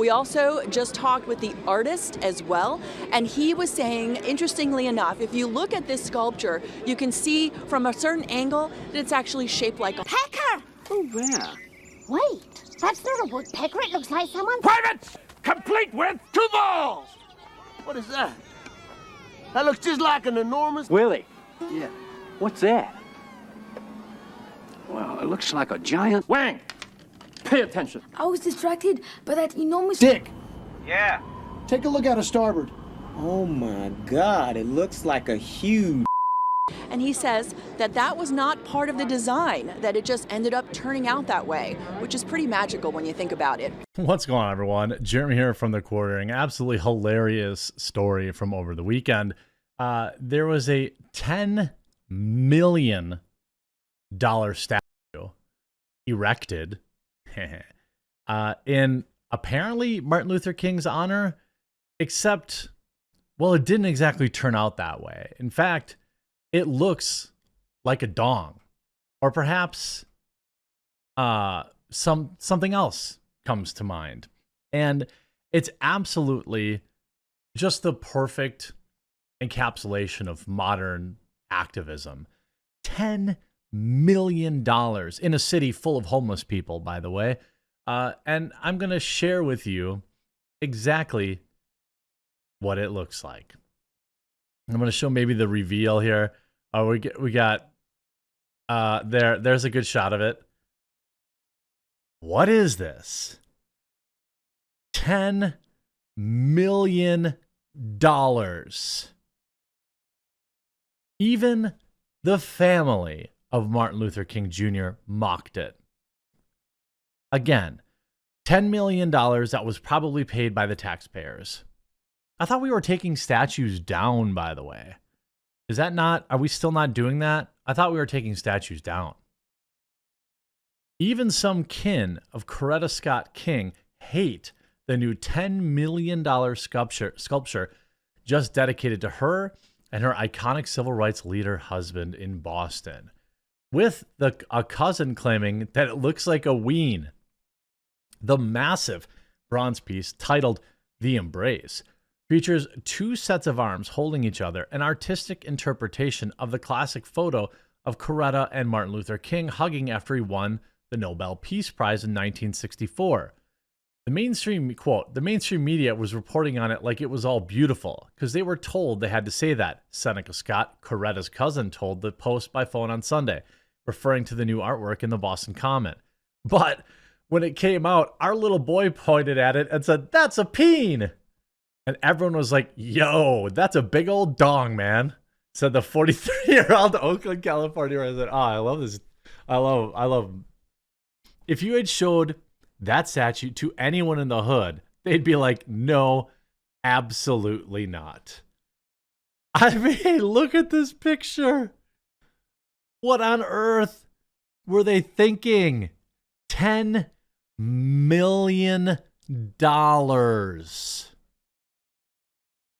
We also just talked with the artist as well, and he was saying, interestingly enough, if you look at this sculpture, you can see from a certain angle that it's actually shaped like a pecker! Oh, where? Wait, that's not a woodpecker. It looks like someone... Privates! Complete with 2 balls! What is that? That looks just like an enormous... Willie. Yeah. What's that? Well, it looks like a giant... Wang! Pay attention. I was distracted by that enormous... Dick! Yeah? Take a look out of starboard. Oh my God, it looks like a huge... And he says that that was not part of the design, that it just ended up turning out that way, which is pretty magical when you think about it. What's going on, everyone? Jeremy here from The Quartering. Absolutely hilarious story from over the weekend. There was a $10 million statue erected in apparently Martin Luther King's honor, except, well, it didn't exactly turn out that way. In fact, it looks like a dong, or perhaps something else comes to mind. And it's absolutely just the perfect encapsulation of modern activism. $10 million in a city full of homeless people, by the way. And I'm going to share with you exactly what it looks like. I'm going to show maybe the reveal here. We got there's a good shot of it. What is this? $10 million. Even the family of Martin Luther King Jr. mocked it. Again, $10 million that was probably paid by the taxpayers. I thought we were taking statues down, by the way. Is that not, are we still not doing that? I thought we were taking statues down. Even some kin of Coretta Scott King hate the new $10 million sculpture just dedicated to her and her iconic civil rights leader husband in Boston, with a cousin claiming that it looks like a ween. The massive bronze piece, titled The Embrace, features 2 sets of arms holding each other, an artistic interpretation of the classic photo of Coretta and Martin Luther King hugging after he won the Nobel Peace Prize in 1964. The mainstream media was reporting on it like it was all beautiful, because they were told they had to say that. Seneca Scott, Coretta's cousin, told the Post by phone on Sunday, referring to the new artwork in the Boston Comment. But when it came out, our little boy pointed at it and said, "That's a peen!" And everyone was like, "Yo, that's a big old dong, man," said the 43-year-old Oakland, California resident. Oh, I love this. I love. If you had showed that statue to anyone in the hood, they'd be like, "No, absolutely not." I mean, look at this picture. What on earth were they thinking? $10 million.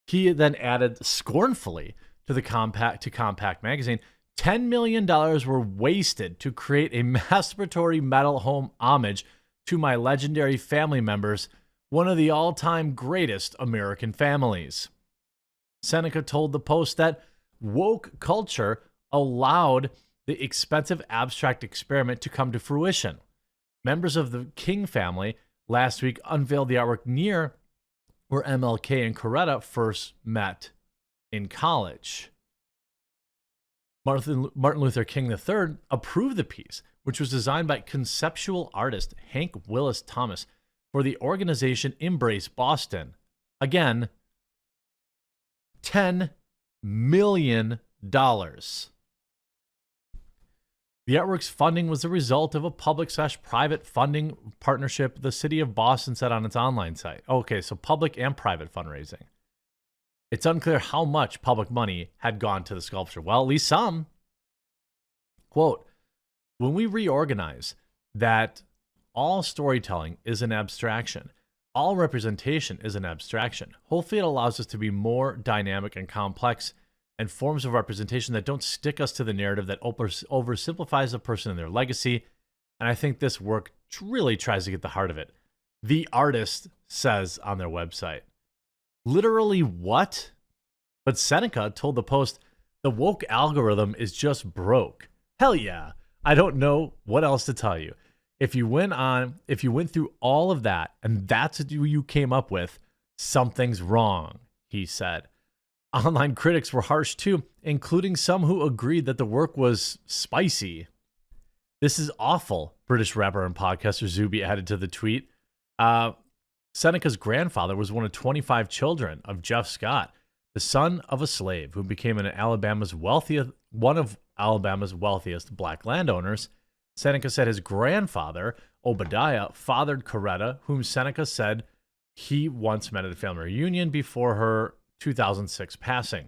He then added scornfully to Compact magazine, $10 million were wasted to create a masturbatory metal home homage to my legendary family members, one of the all-time greatest American families. Seneca told the Post that woke culture allowed the expensive abstract experiment to come to fruition. Members of the King family last week unveiled the artwork near where MLK and Coretta first met in college. Martin Luther King III approved the piece, which was designed by conceptual artist Hank Willis Thomas for the organization Embrace Boston. Again, $10 million. The artwork's funding was the result of a public/private funding partnership the city of Boston set on its online site. Okay, so public and private fundraising. It's unclear how much public money had gone to the sculpture. Well, at least some. Quote, "When we reorganize that all storytelling is an abstraction, all representation is an abstraction, hopefully it allows us to be more dynamic and complex and forms of representation that don't stick us to the narrative that oversimplifies a person and their legacy. And I think this work really tries to get the heart of it. The artist says on their website. Literally what? But Seneca told the Post, the woke algorithm is just broke. Hell yeah. I don't know what else to tell you. If you went through all of that and that's what you came up with, something's wrong, he said. Online critics were harsh too, including some who agreed that the work was spicy. This is awful, British rapper and podcaster Zuby added to the tweet. Seneca's grandfather was one of 25 children of Jeff Scott, the son of a slave who became one of Alabama's wealthiest black landowners. Seneca said his grandfather, Obadiah, fathered Coretta, whom Seneca said he once met at a family reunion before her 2006 passing.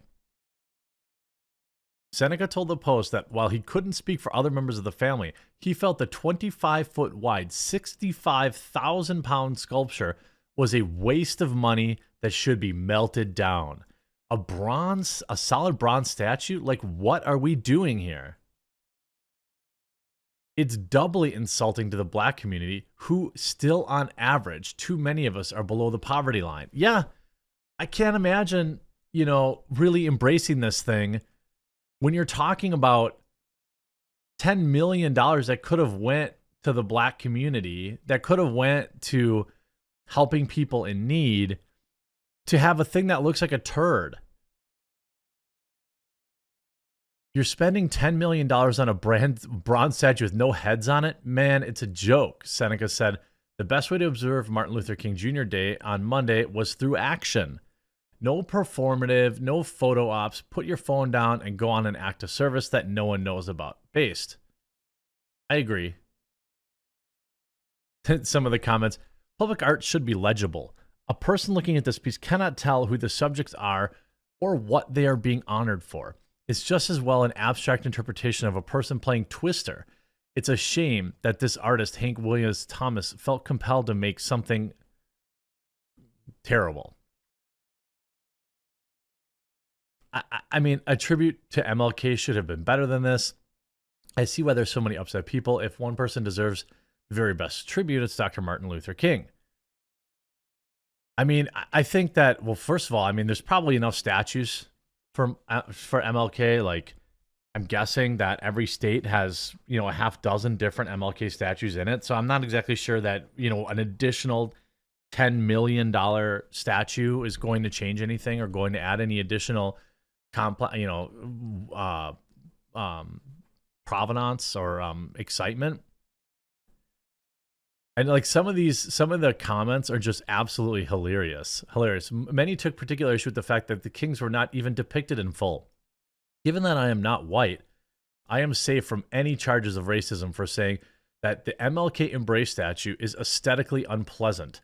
Seneca told the Post that while he couldn't speak for other members of the family, he felt the 25-foot wide, 65,000-pound sculpture was a waste of money that should be melted down. A solid bronze statue? Like, what are we doing here? It's doubly insulting to the black community, who still on average, too many of us are below the poverty line. Yeah, I can't imagine, really embracing this thing when you're talking about $10 million that could have went to the black community, that could have went to helping people in need, to have a thing that looks like a turd. You're spending $10 million on a bronze statue with no heads on it? Man, it's a joke, Seneca said. The best way to observe Martin Luther King Jr. Day on Monday was through action. No performative, no photo ops. Put your phone down and go on an act of service that no one knows about. Based. I agree. Some of the comments. Public art should be legible. A person looking at this piece cannot tell who the subjects are or what they are being honored for. It's just as well an abstract interpretation of a person playing Twister. It's a shame that this artist, Hank Williams Thomas, felt compelled to make something terrible. I mean, a tribute to MLK should have been better than this. I see why there's so many upset people. If one person deserves the very best tribute, it's Dr. Martin Luther King. I mean, I think that, well, first of all, I mean, there's probably enough statues for MLK. Like, I'm guessing that every state has, a half dozen different MLK statues in it. So I'm not exactly sure that, an additional $10 million statue is going to change anything or going to add any additional provenance or excitement. And like some of the comments are just absolutely hilarious. Many took particular issue with the fact that the kings were not even depicted in full. Given that I am not white, I am safe from any charges of racism for saying that the MLK embrace statue is aesthetically unpleasant.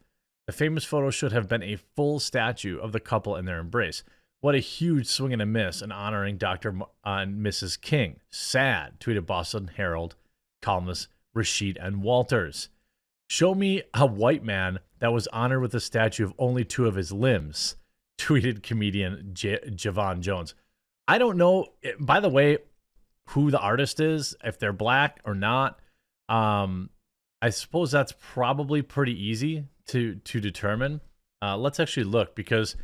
The famous photo should have been a full statue of the couple in their embrace. What a huge swing and a miss in honoring Dr. and Mrs. King. Sad, tweeted Boston Herald columnist Rashid N. Walters. Show me a white man that was honored with a statue of only two of his limbs, tweeted comedian Javon Jones. I don't know, by the way, who the artist is, if they're black or not. I suppose that's probably pretty easy to determine. Let's actually look, because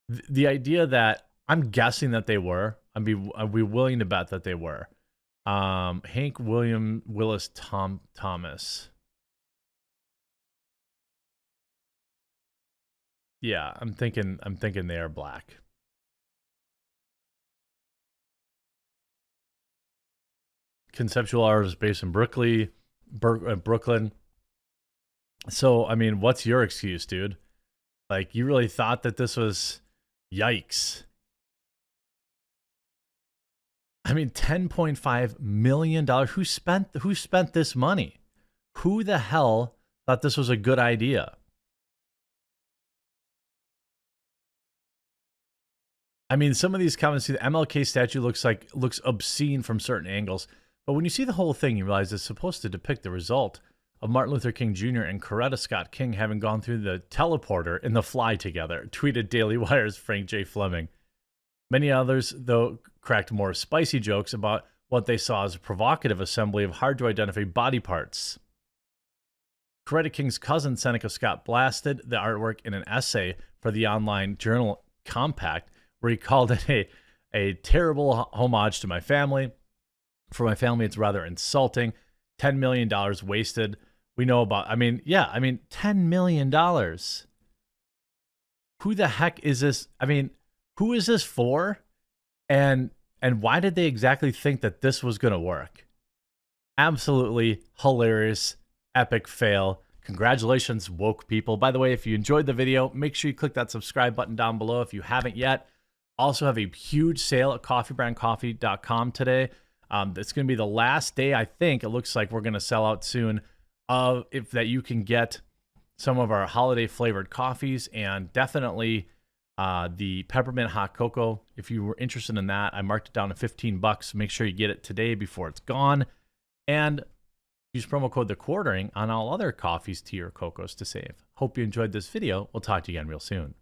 the idea that I'm guessing that they were, I'd be willing to bet that they were. Hank William Willis Thomas. Yeah, I'm thinking they are black. Conceptual artist based in Brooklyn. So, I mean, what's your excuse, dude? Like, you really thought that this was... Yikes. I mean, $10.5 million. Who spent this money? Who the hell thought this was a good idea? I mean, some of these comments, see, the MLK statue looks obscene from certain angles. But when you see the whole thing, you realize it's supposed to depict the result of Martin Luther King Jr. and Coretta Scott King having gone through the teleporter in the fly together, tweeted Daily Wire's Frank J. Fleming. Many others, though, cracked more spicy jokes about what they saw as a provocative assembly of hard-to-identify body parts. Karate King's cousin, Seneca Scott, blasted the artwork in an essay for the online journal Compact, where he called it a terrible homage to my family. For my family, it's rather insulting. $10 million wasted. We know about, $10 million. Who the heck is this? Who is this for? And why did they exactly think that this was going to work? Absolutely hilarious, epic fail. Congratulations, woke people. By the way, if you enjoyed the video, make sure you click that subscribe button down below if you haven't yet. Also have a huge sale at coffeebrandcoffee.com today. It's going to be the last day, I think. It looks like we're going to sell out soon if that you can get some of our holiday flavored coffees, and definitely the peppermint hot cocoa. If you were interested in that, I marked it down to $15. Make sure you get it today before it's gone. And use promo code TheQuartering on all other coffees, tea, or cocos to save. Hope you enjoyed this video. We'll talk to you again real soon.